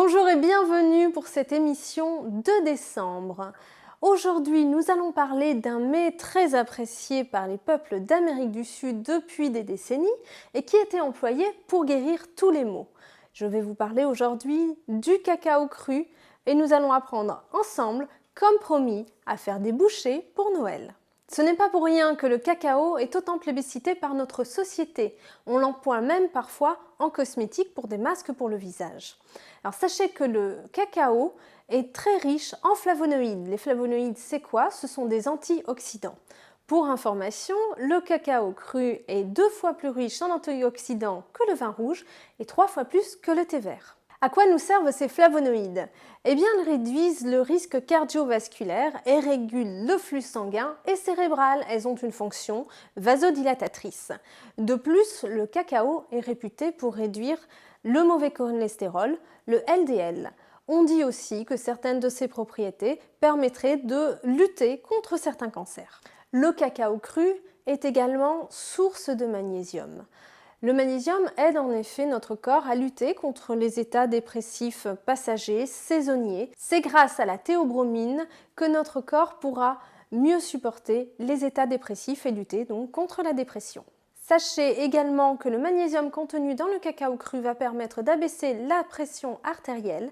Bonjour et bienvenue pour cette émission de décembre. Aujourd'hui, nous allons parler d'un mets très apprécié par les peuples d'Amérique du Sud depuis des décennies et qui était employé pour guérir tous les maux. Je vais vous parler aujourd'hui du cacao cru et nous allons apprendre ensemble, comme promis, à faire des bouchées pour Noël. Ce n'est pas pour rien que le cacao est autant plébiscité par notre société. On l'emploie même parfois en cosmétique pour des masques pour le visage. Alors sachez que le cacao est très riche en flavonoïdes. Les flavonoïdes, c'est quoi? Ce sont des antioxydants. Pour information, le cacao cru est 2 fois plus riche en antioxydants que le vin rouge et 3 fois plus que le thé vert. À quoi nous servent ces flavonoïdes? Eh bien, elles réduisent le risque cardiovasculaire et régulent le flux sanguin et cérébral. Elles ont une fonction vasodilatatrice. De plus, le cacao est réputé pour réduire le mauvais cholestérol, le LDL. On dit aussi que certaines de ses propriétés permettraient de lutter contre certains cancers. Le cacao cru est également source de magnésium. Le magnésium aide en effet notre corps à lutter contre les états dépressifs passagers, saisonniers. C'est grâce à la théobromine que notre corps pourra mieux supporter les états dépressifs et lutter donc contre la dépression. Sachez également que le magnésium contenu dans le cacao cru va permettre d'abaisser la pression artérielle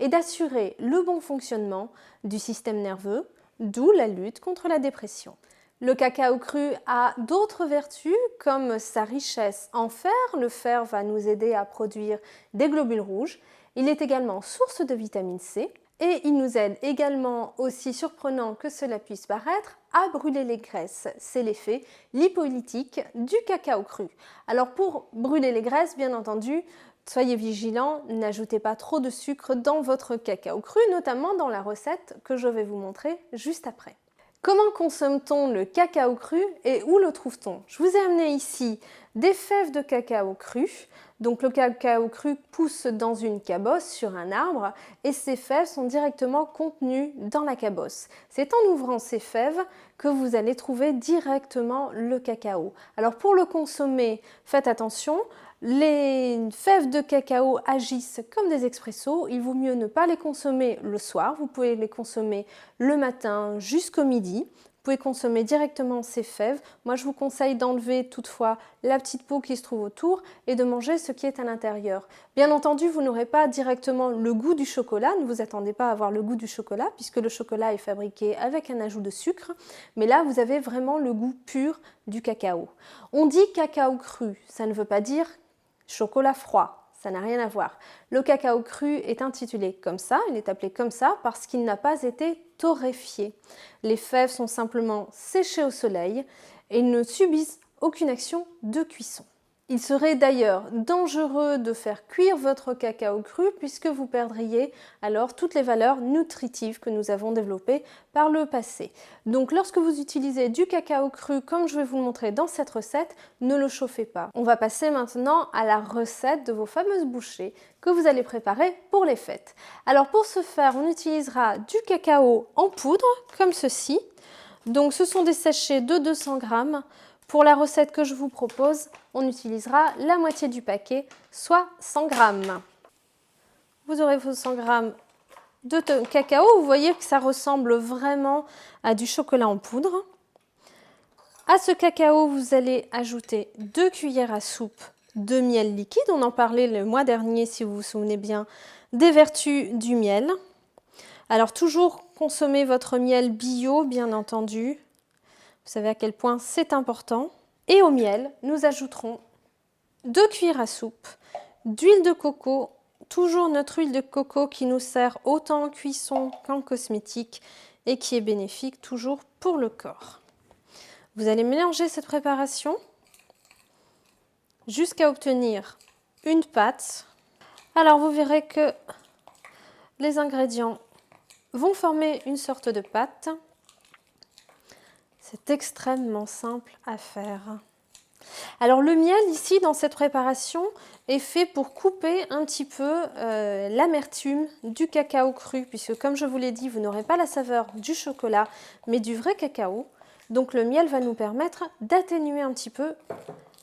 et d'assurer le bon fonctionnement du système nerveux, d'où la lutte contre la dépression. Le cacao cru a d'autres vertus comme sa richesse en fer. Le fer va nous aider à produire des globules rouges. Il est également source de vitamine C et il nous aide également, aussi surprenant que cela puisse paraître, à brûler les graisses. C'est l'effet lipolytique du cacao cru. Alors pour brûler les graisses, bien entendu, soyez vigilants, n'ajoutez pas trop de sucre dans votre cacao cru, notamment dans la recette que je vais vous montrer juste après. Comment consomme-t-on le cacao cru et où le trouve-t-on? Je vous ai amené ici des fèves de cacao cru. Donc le cacao cru pousse dans une cabosse sur un arbre et ces fèves sont directement contenues dans la cabosse. C'est en ouvrant ces fèves que vous allez trouver directement le cacao. Alors pour le consommer, faites attention. Les fèves de cacao agissent comme des expressos, il vaut mieux ne pas les consommer le soir, vous pouvez les consommer le matin jusqu'au midi, vous pouvez consommer directement ces fèves. Moi je vous conseille d'enlever toutefois la petite peau qui se trouve autour et de manger ce qui est à l'intérieur. Bien entendu, vous n'aurez pas directement le goût du chocolat, ne vous attendez pas à avoir le goût du chocolat puisque le chocolat est fabriqué avec un ajout de sucre, mais là vous avez vraiment le goût pur du cacao. On dit cacao cru, ça ne veut pas dire chocolat froid, ça n'a rien à voir. Le cacao cru est intitulé comme ça, il est appelé comme ça parce qu'il n'a pas été torréfié. Les fèves sont simplement séchées au soleil et ne subissent aucune action de cuisson. Il serait d'ailleurs dangereux de faire cuire votre cacao cru puisque vous perdriez alors toutes les valeurs nutritives que nous avons développées par le passé. Donc lorsque vous utilisez du cacao cru comme je vais vous le montrer dans cette recette, ne le chauffez pas. On va passer maintenant à la recette de vos fameuses bouchées que vous allez préparer pour les fêtes. Alors pour ce faire, on utilisera du cacao en poudre comme ceci. Donc ce sont des sachets de 200 g. Pour la recette que je vous propose, on utilisera la moitié du paquet, soit 100 g. Vous aurez vos 100 g de cacao. Vous voyez que ça ressemble vraiment à du chocolat en poudre. À ce cacao, vous allez ajouter 2 cuillères à soupe de miel liquide. On en parlait le mois dernier, si vous vous souvenez bien, des vertus du miel. Alors toujours consommer votre miel bio, bien entendu. Vous savez à quel point c'est important. Et au miel, nous ajouterons 2 cuillères à soupe d'huile de coco. Toujours notre huile de coco qui nous sert autant en cuisson qu'en cosmétique et qui est bénéfique toujours pour le corps. Vous allez mélanger cette préparation jusqu'à obtenir une pâte. Alors vous verrez que les ingrédients vont former une sorte de pâte. C'est extrêmement simple à faire. Alors le miel ici dans cette préparation est fait pour couper un petit peu l'amertume du cacao cru puisque comme je vous l'ai dit, vous n'aurez pas la saveur du chocolat mais du vrai cacao. Donc le miel va nous permettre d'atténuer un petit peu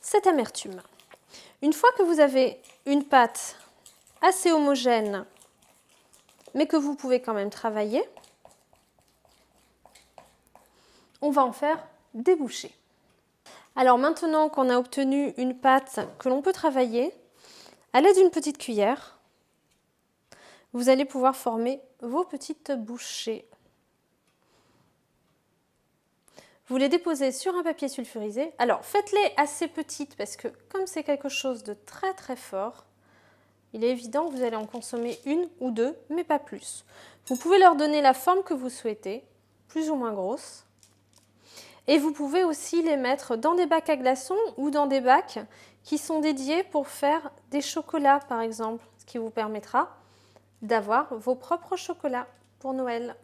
cette amertume. Une fois que vous avez une pâte assez homogène mais que vous pouvez quand même travailler. On va en faire des bouchées. Alors maintenant qu'on a obtenu une pâte que l'on peut travailler, à l'aide d'une petite cuillère, vous allez pouvoir former vos petites bouchées. Vous les déposez sur un papier sulfurisé. Alors faites-les assez petites parce que comme c'est quelque chose de très très fort, il est évident que vous allez en consommer une ou deux, mais pas plus. Vous pouvez leur donner la forme que vous souhaitez, plus ou moins grosse. Et vous pouvez aussi les mettre dans des bacs à glaçons ou dans des bacs qui sont dédiés pour faire des chocolats par exemple, ce qui vous permettra d'avoir vos propres chocolats pour Noël.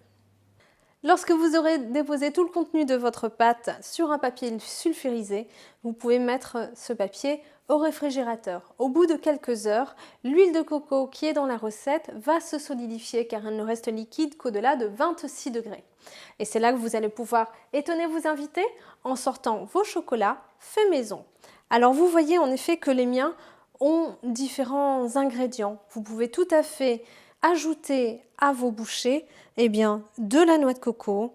Lorsque vous aurez déposé tout le contenu de votre pâte sur un papier sulfurisé, vous pouvez mettre ce papier au réfrigérateur. Au bout de quelques heures, l'huile de coco qui est dans la recette va se solidifier car elle ne reste liquide qu'au-delà de 26 degrés. Et c'est là que vous allez pouvoir étonner vos invités en sortant vos chocolats faits maison. Alors vous voyez en effet que les miens ont différents ingrédients. Vous pouvez tout à fait ajouter à vos bouchées de la noix de coco,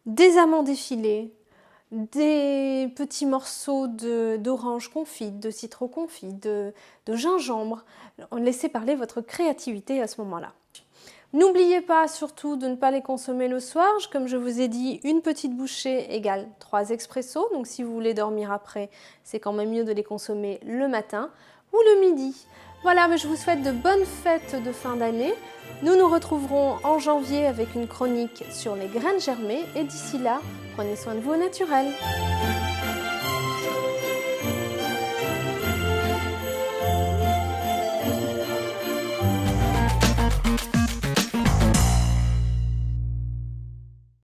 des amandes effilées, des petits morceaux d'orange confite, de citron confit, de gingembre. Laissez parler votre créativité à ce moment-là. N'oubliez pas surtout de ne pas les consommer le soir. Comme je vous ai dit, une petite bouchée égale 3 expressos. Donc si vous voulez dormir après, c'est quand même mieux de les consommer le matin ou le midi. Voilà, mais je vous souhaite de bonnes fêtes de fin d'année. Nous nous retrouverons en janvier avec une chronique sur les graines germées. Et d'ici là, prenez soin de vous au naturel.